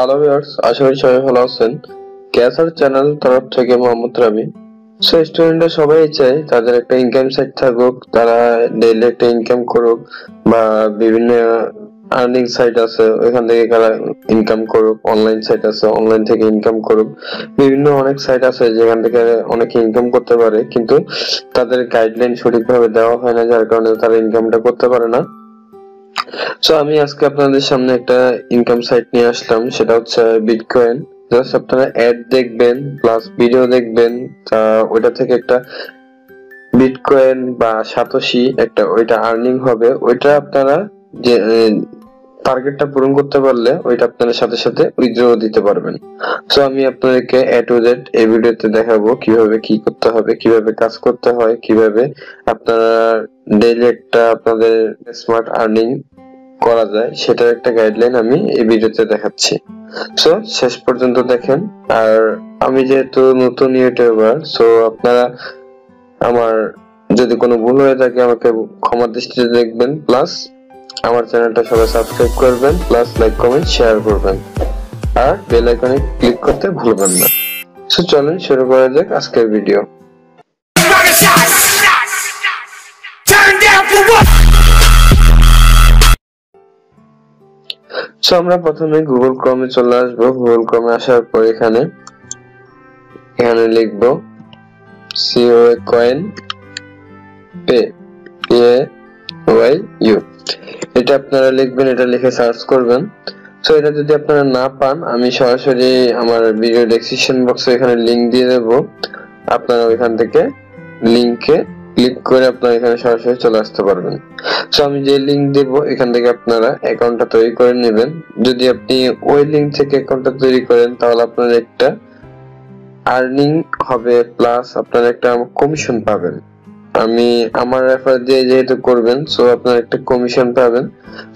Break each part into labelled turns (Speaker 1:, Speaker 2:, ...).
Speaker 1: Hello viewers, আশা করি সবাই ভালো আছেন। ক্যাসার চ্যানেল তরফ থেকে মোহাম্মদ রাবি। সো স্টুডেন্টরা সবাই চায় তাদের একটা ইনকাম সাইট থাকুক, তারা ডেইলি একটা ইনকাম করুক, বা বিভিন্ন আর্নিং সাইট আছে ওইখান থেকে তারা ইনকাম করুক, অনলাইন সাইট আছে অনলাইন থেকে ইনকাম করুক, বিভিন্ন অনেক সাইট আছে যেখান থেকে অনেকে ইনকাম করতে পারে, কিন্তু তাদের গাইডলাইন সঠিকভাবে দেওয়া হয় না, যার কারণে তারা ইনকামটা করতে পারে না। সো আমি আজকে আপনাদের সামনে একটা ইনকাম সাইট নিয়ে আসলাম, সেটা হচ্ছে বিটকয়েন। জাস্ট আপনারা অ্যাড দেখবেন প্লাস ভিডিও দেখবেন, ওইটা থেকে একটা বিটকয়েন বা সাতোশি একটা ওইটা আর্নিং হবে। ওইটা আপনারা যে টার্গেটটা পূরণ করতে পারলে ওইটা আপনারা সাথে সাথে উইথড্র দিতে পারবেন। সো আমি আপনাদেরকে এ টু জেড এই ভিডিওতে দেখাবো কিভাবে কি করতে হবে, কিভাবে কাজ করতে হয়, কিভাবে আপনারা ডেইলি একটা আপনাদের স্মার্ট আর্নিং করা যায় সেটার একটা গাইডলাইন আমি এই ভিডিওতে দেখাচ্ছি। সো শেষ পর্যন্ত দেখেন। আর আমি যেহেতু নতুন ইউটিউবার, সো আপনারা আমার যদি কোনো ভুল হয়ে থাকে আমাকে ক্ষমা দৃষ্টিতে দেখবেন, প্লাস আমার চ্যানেলটা সবাই সাবস্ক্রাইব করবেন, প্লাস লাইক কমেন্ট শেয়ার করবেন, আর বেল আইকনে ক্লিক করতে ভুলবেন না। সো চলুন শুরু করা যাক আজকের ভিডিও। সো আমরা প্রথমে গুগল ক্রোমে চলে আসবো। গুগল ক্রোমে আসার পর এখানে লিখবো কয়েন পে, PAYU। এটা আপনারা লিখবেন, এটা লিখে সার্চ করবেন। সো এটা যদি আপনারা না পান, আমি সরাসরি আমার ভিডিও ডেসক্রিপশন বক্সে এখানে লিংক দিয়ে দেব, আপনারা ওইখান থেকে লিংকে ক্লিক করে আপনারা এখানে সরাসরি চলে আসতে পারবেন। সো আমি যে লিংক দেব এখান থেকে আপনারা অ্যাকাউন্টটা তৈরি করে নেবেন। যদি আপনি ওই লিংক থেকে অ্যাকাউন্টটা তৈরি করেন তাহলে আপনার একটা আর্নিং হবে, প্লাস আপনারা একটা কমিশন পাবেন। আমি আমার রেফার দিয়ে যেহেতু করবেন, সো আপনারা একটা কমিশন পাবেন।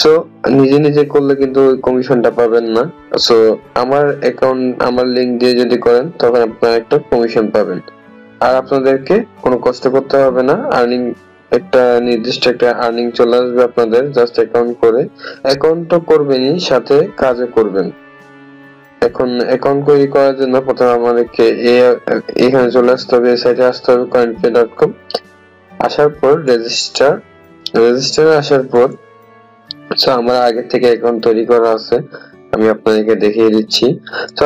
Speaker 1: সো নিজে নিজে করলে কিন্তু ওই কমিশনটা পাবেন না। সো আমার অ্যাকাউন্ট আমার লিংক দিয়ে যদি করেন তখন আপনারা একটা কমিশন পাবেন, আর আপনাদেরকে কোনো কষ্ট করতে হবে না। আর্নিং একটা নির্দিষ্ট একটা আর্নিং চলে আসবে আপনাদের জাস্ট অ্যাকাউন্ট করে। অ্যাকাউন্ট তো করবেনই, সাথে কাজও করবেন। এখন অ্যাকাউন্ট তৈরি করার জন্য প্রথমে আমাদেরকে এখানে চলে আসতে হবে, এই সাইটে আসতে হবে coinpayu.com। আসার পর রেজিস্টারে আসার পর সো আমার আগে থেকে অ্যাকাউন্ট তৈরি করা আছে, আমি আপনাদেরকে দেখিয়ে দিচ্ছি। তো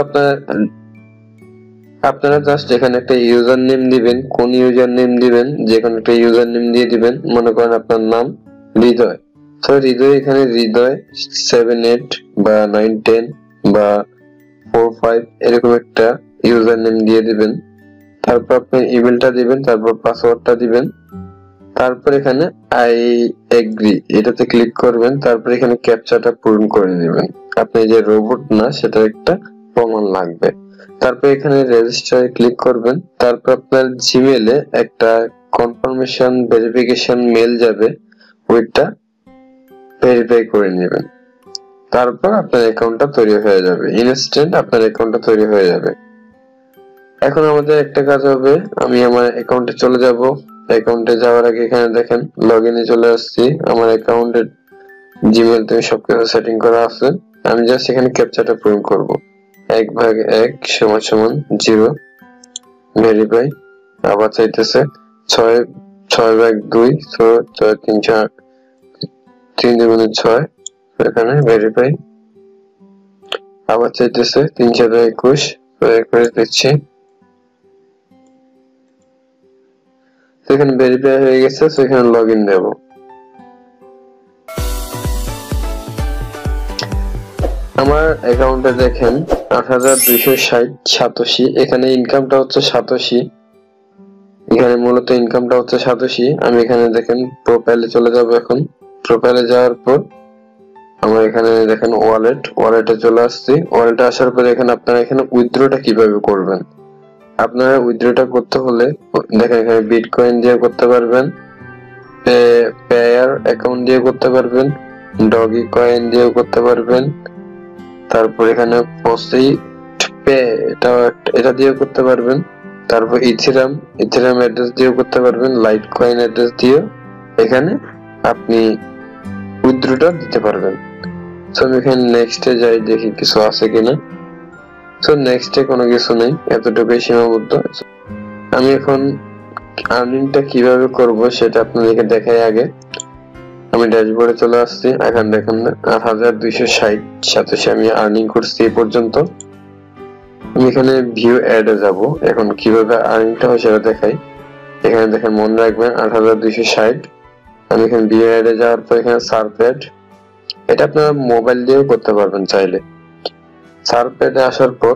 Speaker 1: আপনারা জাস্ট এখানে একটা ইউজার নেম দিবেন। কোন ইউজার নেম দিবেন, যে কোনো একটা ইউজার নেম দিয়ে দিবেন। মনে করেন আপনার নাম হৃদয়, তো হৃদয় এখানে হৃদয় 78 বা 910 বা 45 এরকম একটা ইউজার নেম দিয়ে দিবেন। তারপর আপনি ইমেলটা দিবেন, তারপর পাসওয়ার্ডটা দিবেন, তারপর এখানে আই এগ্রি এটাতে ক্লিক করবেন, তারপর এখানে ক্যাপচাটা পূরণ করে নেবেন। আপনি যে রোবট না সেটা একটা প্রমাণ লাগবে। তারপর এখানে রেজিস্টারে ক্লিক করবেন, তারপর আপনার জিমেলে একটা কনফার্মেশন ভেরিফিকেশন মেল যাবে, ওইটা ভেরিফাই করে নেবেন। তারপর আপনার অ্যাকাউন্টটা তৈরি হয়ে যাবে, ইনস্ট্যান্ট আপনার অ্যাকাউন্টটা তৈরি হয়ে যাবে। এখন আমাদের একটা কাজ হবে, আমি আমার অ্যাকাউন্টে চলে যাব। অ্যাকাউন্টে যাওয়ার আগে এখানে দেখেন লগইনে চলে আসছি। আমার অ্যাকাউন্টের জিমেল থেকে সবকিছু সেটিং করা আছে। আমি জাস্ট এখানে ক্যাপচাটা পূরণ করব। 1/1 = 0 ভেরিফাই। আবার চাইতেছে 6/2, সো 6 3 4 3 2 6, এখানে ভেরিফাই। আবার চাইতেছে 3 4 21, তো 21 দিচ্ছি। এখানে ভেরিফাই হয়ে গেছে, সো এখানে লগইন দেব। আমার অ্যাকাউন্টে দেখেন 8260 সাতোশি, এখানে ইনকামটা হচ্ছে সাতোশি। এখানে মূলত ইনকামটা হচ্ছে সাতোশি। আমি এখানে দেখেন প্রোফাইলে চলে যাব। এখন প্রোফাইলে যাওয়ার পর আমার এখানে দেখেন ওয়ালেটে চলে আসছি। ওয়ালেটে আসার পর এখানে আপনারা এখানে উইথড্রটা কিভাবে করবেন, আপনারা উইথড্রটা করতে হলে দেখেন এখানে বিটকয়েন দিয়ে করতে পারবেন, পেয়ার অ্যাকাউন্ট দিয়ে করতে পারবেন, ডগি কয়েন দিয়েও করতে পারবেন, তারপর এখানে পোস্ট পে এটা দিয়েও করতে পারবেন, তারপর ইথেরিয়াম অ্যাড্রেস দিয়েও করতে পারবেন, লাইট কয়েন অ্যাড্রেস দিয়েও এখানে আপনি উইথড্রটা দিতে পারবেন। সো আমি এখানে নেক্সটে যাই, দেখি কিছু আছে কিনা। সো নেক্সটে কোনো কিছু নেই, এতটুকুই সীমাবদ্ধ। আমি এখন আর্নিংটা কিভাবে করব সেটা আপনাদেরকে দেখাই। আগে আমি ড্যাশবোর্ডে চলে আসছি। এখন দেখেন 8260 আমি আর্নিং করছি এই পর্যন্ত। আমি এখানে ভিউ অ্যাডে যাব। এখন কিভাবে আর্নিংটা হয় সেটা দেখাই। এখানে দেখেন মনে রাখবেন 8260। আমি এখানে ভিউ অ্যাডে যাওয়ার পর এখানে সার্ফ অ্যাড, এটা আপনারা মোবাইল দিয়েও করতে পারবেন চাইলে। সার্ফ অ্যাডে আসার পর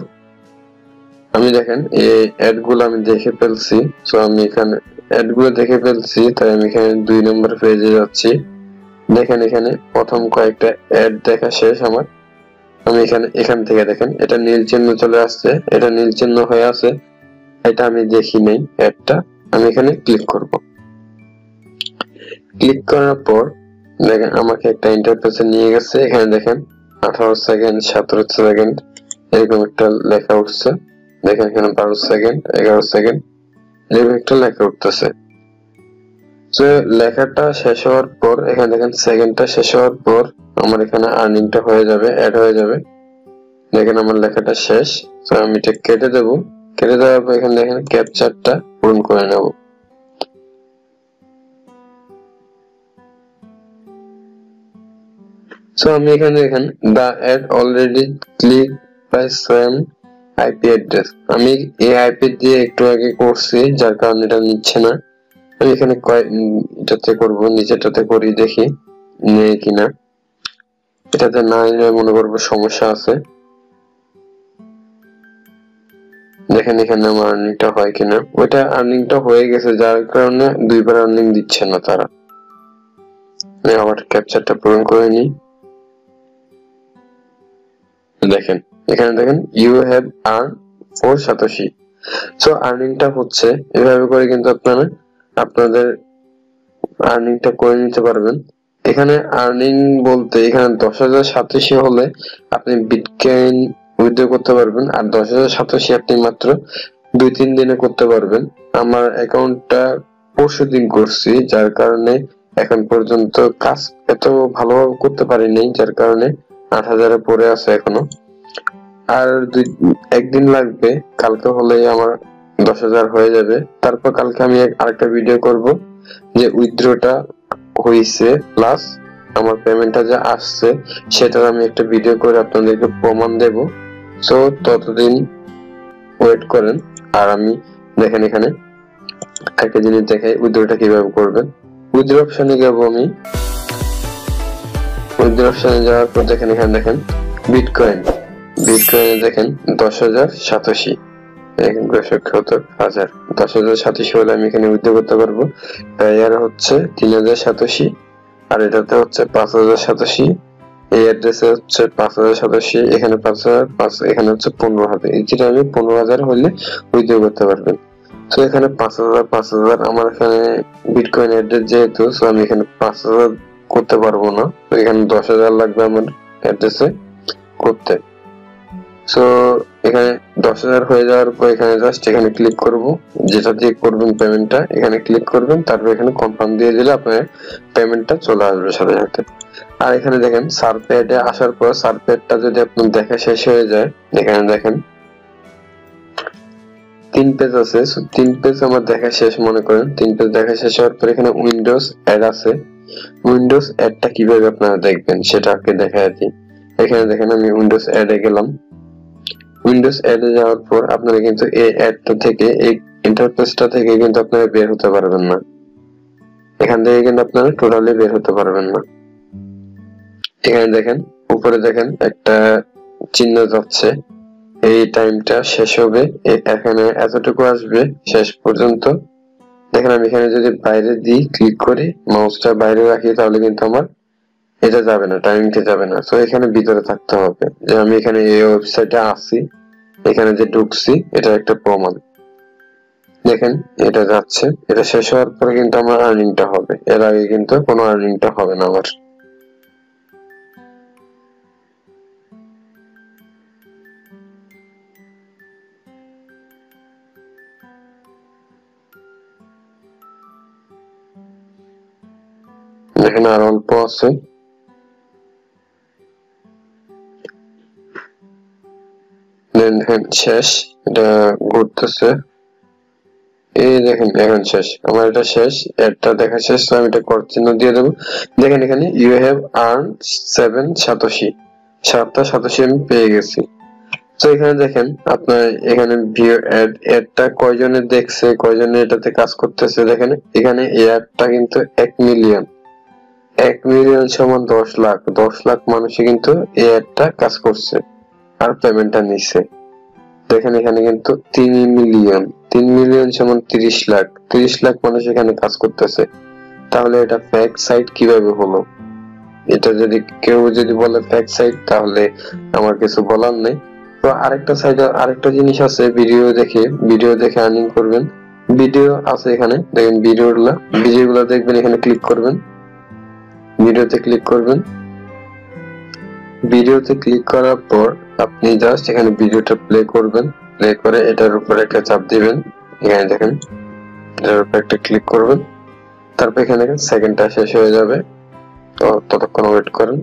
Speaker 1: আমি দেখেন এই অ্যাড গুলো আমি দেখে ফেলছি। সো আমি এখানে অ্যাড গুলো দেখে ফেলছি, তাই আমি এখানে 2 নম্বর পেজে যাচ্ছি। দেখেন এখানে প্রথম কয়েকটা অ্যাড দেখা শেষ আমার। আমি এখান থেকে দেখেন এটা নীল চিহ্ন চলে আসছে, এটা নীল চিহ্ন হয়ে আছে, এটা আমি দেখি নেই অ্যাডটা। আমি এখানে ক্লিক করব। ক্লিক করার পর দেখেন আমাকে একটা ইন্টারফেসে নিয়ে গেছে। এখানে দেখেন 18 সেকেন্ড, 17 সেকেন্ড এরকম একটা লেখা উঠছে। দেখেন এখানে 12 সেকেন্ড, 11 সেকেন্ড এরকম একটা লেখা উঠতেছে। তো লেখাটা শেষ হওয়ার পর এখানে দেখেন সেকেন্ডটা শেষ হওয়ার পর আমার এখানে আর্নিংটা হয়ে যাবে, অ্যাড হয়ে যাবে। দেখেন আমার লেখাটা শেষ। তো আমি এটা কেটে দেব। কেটে দেওয়ার পর এখানে দেখেন ক্যাপচারটা পূরণ করে নেব। সো আমি এখানে দেখেন the ad already click by same IP address. আমি এই আইপি দিয়ে একটু আগে করছি, যার কারণে এটা নিচ্ছে না। আমি এখানে এটাতে করব, নিচেটাতে করি, দেখি নেই কিনা। এটাতে না নিলে মনে করবো সমস্যা আছে। দেখেন এখানে আমার আর্নিংটা হয় কিনা। ওইটা আর্নিংটা হয়ে গেছে, যার কারণে দুইবার আর্নিং দিচ্ছে না তারা। আমি আবার ক্যাপচারটা পূরণ করে নিই। দেখেন এখানে দেখেন you have earn 4 satoshi. So আর্নিংটা হচ্ছে এভাবে করে কিন্তু আপনারা আপনাদের আর্নিংটা করে নিতে পারবেন। এখানে আর্নিং বলতে এখানে 10,000 সাতোশি হলে আপনি বিটকয়েন উইথড্র করতে পারবেন, আর 10,000 সাতোশি আপনি মাত্র 2-3 দিনে করতে পারবেন। আমার অ্যাকাউন্টটা পরশুদিন করছি, যার কারণে এখন পর্যন্ত কাজ এত ভালোভাবে করতে পারিনি, যার কারণে 8,000-এ পড়ে আছে এখনো। আর একদিন লাগবে, কালকে হলেই আমার 10,000 হয়ে যাবে। তারপর কালকে আমি আরেকটা ভিডিও করব যে উইথড্রটা হয়েছে প্লাস আমার পেমেন্টটা যে আসছে সেটার আমি একটা ভিডিও করে আপনাদেরকে প্রমাণ দেব। সো ততদিন ওয়েট করেন। আর আমি দেখেন এখানে একটা জিনিস দেখাই উইথড্রটা কিভাবে করবেন। উইথড্র অপশনে যাব আমি। উইথড্র অপশনে যাওয়ার পর দেখেন এখানে দেখেন বিটকয়েন। বিটকয়েনে দেখেন 10,000 সাতোশি, 10,000 সাতোশি হলে আমি এখানে উইথড্র করতে পারবো। তাই আর হচ্ছে 3,000 সাতোশি, আর এটাতে হচ্ছে 5,000 সাতোশি। এই অ্যাড্রেসে হচ্ছে 5,000 সাতোশি, এখানে 5,000, এখানে হচ্ছে 15,000। এই যেটা আমি 15,000 হলে উইথড্র করতে পারবেন। তো এখানে 5,000 আমার এখানে বিটকয়েন অ্যাড্রেস যেহেতু, সো আমি এখানে 5,000 করতে পারবো না। তো এখানে 10,000 লাগবে আমার অ্যাড্রেসে করতে। সো এখানে 10,000 হয়ে যাওয়ার পর এখানে জাস্ট এখানে ক্লিক করব, যেটা দিয়ে করবেন পেমেন্টটা এখানে ক্লিক করবেন, তারপর এখানে কনফার্ম দিয়ে দিলে আপনার পেমেন্টটা চলে আসবে সাথে সাথে। আর এখানে দেখেন সার্ভেটে আসার পর সার্ভেটটা যদি আপনার দেখা শেষ হয়ে যায়, এখানে দেখেন 3 পেজ আছে। 3 পেজ আমার দেখা শেষ, মনে করেন 3 পেজ দেখা শেষ হওয়ার পর এখানে উইন্ডোজ অ্যাড আছে। উইন্ডোজ অ্যাডটা কিভাবে আপনারা দেখবেন সেটা আগে দেখাই দিই। এখানে দেখেন আমি উইন্ডোজ অ্যাডে গেলাম। উইন্ডোজ অ্যাডে যাওয়ার পর আপনারা কিন্তু এই অ্যাডটা থেকে, এই ইন্টারফেসটা থেকে কিন্তু আপনারা বের হতে পারবেন না। এখান থেকে কিন্তু আপনারা টোটালি বের হতে পারবেন না। এখানে দেখেন উপরে দেখেন একটা চিহ্ন যাচ্ছে, এই টাইমটা শেষ হবে, এখানে এতটুকু আসবে শেষ পর্যন্ত। দেখেন আমি এখানে যদি বাইরে দিই, ক্লিক করি, মাউসটা বাইরে রাখি, তাহলে কিন্তু আমার এটা যাবে না, টাইমটা যাবে না। তো এখানে ভিতরে থাকতে হবে যে আমি এখানে এই ওয়েবসাইটে আসি, এখানে যে ঢুকছি এটা একটা প্রমাণ। দেখেন এটা যাচ্ছে, এটা শেষ হওয়ার পরে কিন্তু আমার আর্নিংটা হবে, এর আগে কিন্তু কোনো আর্নিংটা হবে না আমার। দেখেন আর অল্প আছে। দেখেন শেষ, এটা ঘুরতেছে, এই দেখেন এখন শেষ, আমার এটা শেষ, এটা দেখা শেষ, তো আমি এটা কর চিহ্ন দিয়ে দেবো। দেখেন এখানে ইউ হ্যাভ আর্ন 7 সাতোশি, 7টা সাতোশি আমি পেয়ে গেছি। তো এখানে দেখেন আপনার এখানে ভিউ অ্যাডটা কয়জনে দেখছে, কয়জনে এটাতে কাজ করতেছে, দেখেন এখানে এই অ্যাডটা কিন্তু 1 মিলিয়ন, 1 মিলিয়ন সমান 10 লাখ, 10 লাখ মানুষই কিন্তু এই অ্যাডটা কাজ করছে আর পেমেন্টটা নিচ্ছে। দেখেন এখানে কিন্তু 3 মিলিয়ন, 3 মিলিয়ন সমান 30 লাখ, 30 লাখ মানুষ এখানে কাজ করতেছে। তাহলে এটা ফেক সাইট কিভাবে হলো? এটা যদি কেউ যদি বলে ফেক সাইট, তাহলে আমার কিছু বলার নেই। তো আরেকটা সাইডে আরেকটা জিনিস আছে, ভিডিও দেখে আর্নিং করবেন। ভিডিও আছে এখানে, দেখেন ভিডিওগুলো দেখবেন, এখানে ক্লিক করবেন, ভিডিওতে ক্লিক করবেন। ভিডিওতে ক্লিক করার পর আপনি জাস্ট এখানে ভিডিওটা প্লে করবেন, প্লে করে এটার উপর একটা চাপ দিবেন, এখানে দেখেন এটার উপর একটা ক্লিক করবেন, তারপর এখানে সেকেন্ডটা শেষ হয়ে যাবে, তো ততক্ষণ ওয়েট করেন।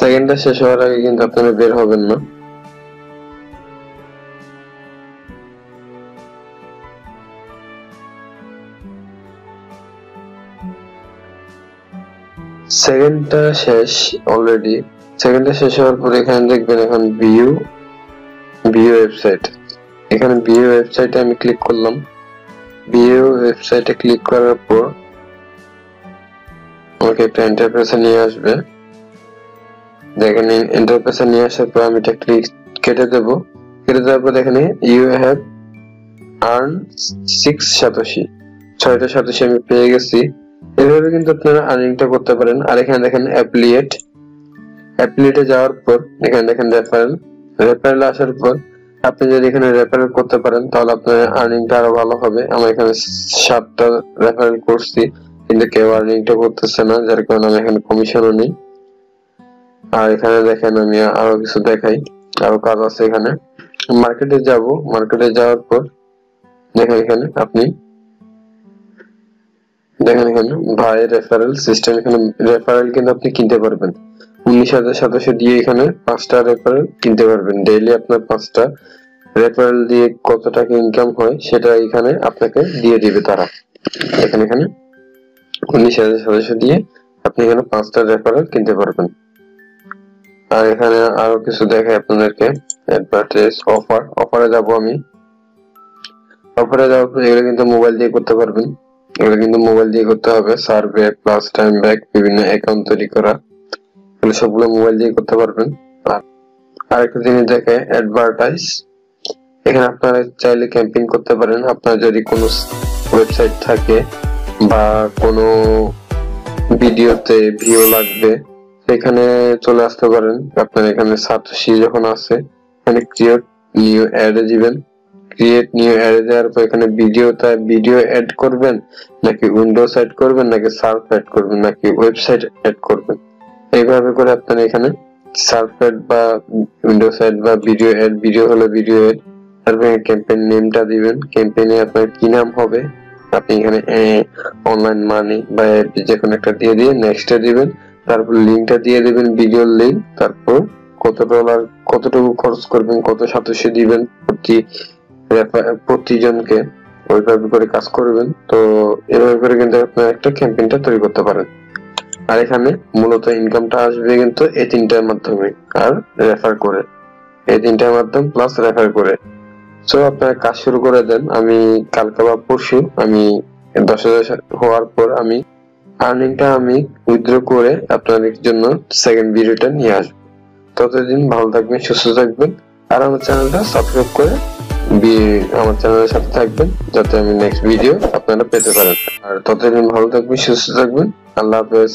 Speaker 1: সেকেন্ডটা শেষ হওয়ার আগে কিন্তু আপনারা বের হবেন না। সেকেন্ডটা শেষ অলরেডি। সেকেন্ডটা শেষ হওয়ার পর এখানে দেখবেন এখন ভিউ ওয়েবসাইট, এখানে ভিউ ওয়েবসাইটে আমি ক্লিক করলাম। ভিউ ওয়েবসাইটে ক্লিক করার পর আমাকে একটা ইন্টারফেসে নিয়ে আসবে। দেখেন ইন্টারফেসে নিয়ে আসার পর আমি এটা ক্লিক কেটে দেব, কেটে দেওয়ার পর এখানে ইউ হ্যাভ আর্ন 6 সাতোশি, 6টা সাতোশি আমি পেয়ে গেছি। এভাবে কিন্তু আপনারা আর্নিংটা করতে পারেন। আর এখানে দেখেন অ্যাফিলিয়েটে যাওয়ার পর এখানে দেখেন রেফারেল আসার পর আপনি যদি এখানে রেফারেল করতে পারেন তাহলে আপনার আর্নিংটা আরো ভালো হবে। আমি এখানে 7টা রেফারেল করছি, কিন্তু কেউ আর্নিংটা করতেছে না, যার কারণে আমি এখানে কমিশনও নেই। আর এখানে দেখেন আমি আরো কিছু দেখাই, আরো কাজ আছে। এখানে মার্কেটে যাওয়ার পর দেখেন এখানে আপনি দেখেন এখানে ভাই রেফারেল সিস্টেম, এখানে রেফারেল কিন্তু আপনি কিনতে পারবেন। 19,700 দিয়ে এখানে 5টা রেফারেল কিনতে পারবেন। ডেইলি আপনার 5টা রেফারেল দিয়ে কত টাকা ইনকাম হয় সেটা এখানে আপনাকে দিয়ে দিবে তারা। এখানে 19,700 দিয়ে আপনি এখানে 5টা রেফারেল কিনতে পারবেন। আর এখানে আরো কিছু দেখাই আপনাদেরকে, অ্যাডভার্টাইজ অফারে যাব আমি। অফারে যাওয়ার পর এগুলো কিন্তু মোবাইল দিয়ে করতে পারবেন, এগুলো কিন্তু মোবাইল দিয়ে করতে হবে। সার্ভে প্লাস টাইম ব্যাক, বিভিন্ন অ্যাকাউন্ট তৈরি করা, এগুলো সবগুলো মোবাইল দিয়ে করতে পারবেন। আর আরেকটা জিনিস দেখে অ্যাডভার্টাইজ, এখানে আপনারা চাইলে ক্যাম্পেইন করতে পারেন। আপনার যদি কোনো ওয়েবসাইট থাকে বা কোনো ভিডিওতে ভিউ লাগবে, এখানে চলে আসতে পারেন। আপনার এখানে সাতোশি যখন আছে এখানে ক্রিয়েট নিউ অ্যাডে দিবেন, ক্রিয়েট নিউ অ্যাডে দেওয়ার পর এখানে ভিডিও অ্যাড করবেন নাকি উইন্ডোজ অ্যাড করবেন নাকি সার্ফ অ্যাড করবেন নাকি ওয়েবসাইট অ্যাড করবেন, এইভাবে করে আপনারা এখানে সার্ফ অ্যাড বা উইন্ডোজ অ্যাড বা ভিডিও অ্যাড, ভিডিও হলে ভিডিও অ্যাড, তারপরে ক্যাম্পেইন নেমটা দিবেন, ক্যাম্পেইনে আপনার কি নাম হবে আপনি এখানে অনলাইন মানি বা যে কোনো একটা দিয়ে নেক্সটে দিবেন, তারপর লিংকটা দিয়ে দিবেন, ভিডিওর লিংক, তারপর কতটুকু খরচ করবেন, কত সাতোশি দিবেন প্রতিজনকে, ওইভাবে করে কাজ করবেন। তো এভাবে করে কিন্তু আপনার একটা ক্যাম্পেইনটা তৈরি করতে পারেন। আর এখানে মূলত ইনকামটা আসবে কিন্তু এই 3টার মাধ্যমে আর রেফার করে, এই 3টার মাধ্যম প্লাস রেফার করে। সো আপনারা কাজ শুরু করে দেন। আমি কালকে বা পরশু আমি 10,000 হওয়ার পর আমি আর্নিংটা আমি উইথড্র করে আপনাদের জন্য সেকেন্ড ভিডিওটা নিয়ে আসবো। ততদিন ভালো থাকবেন, সুস্থ থাকবেন, আর আমার চ্যানেলটা সাবস্ক্রাইব করে আমার চ্যানেলের সাথে থাকবেন যাতে আমি নেক্সট ভিডিও আপনারা পেতে পারেন। আর ততদিন ভালো থাকবেন, সুস্থ থাকবেন। আল্লাহ হাফেজ।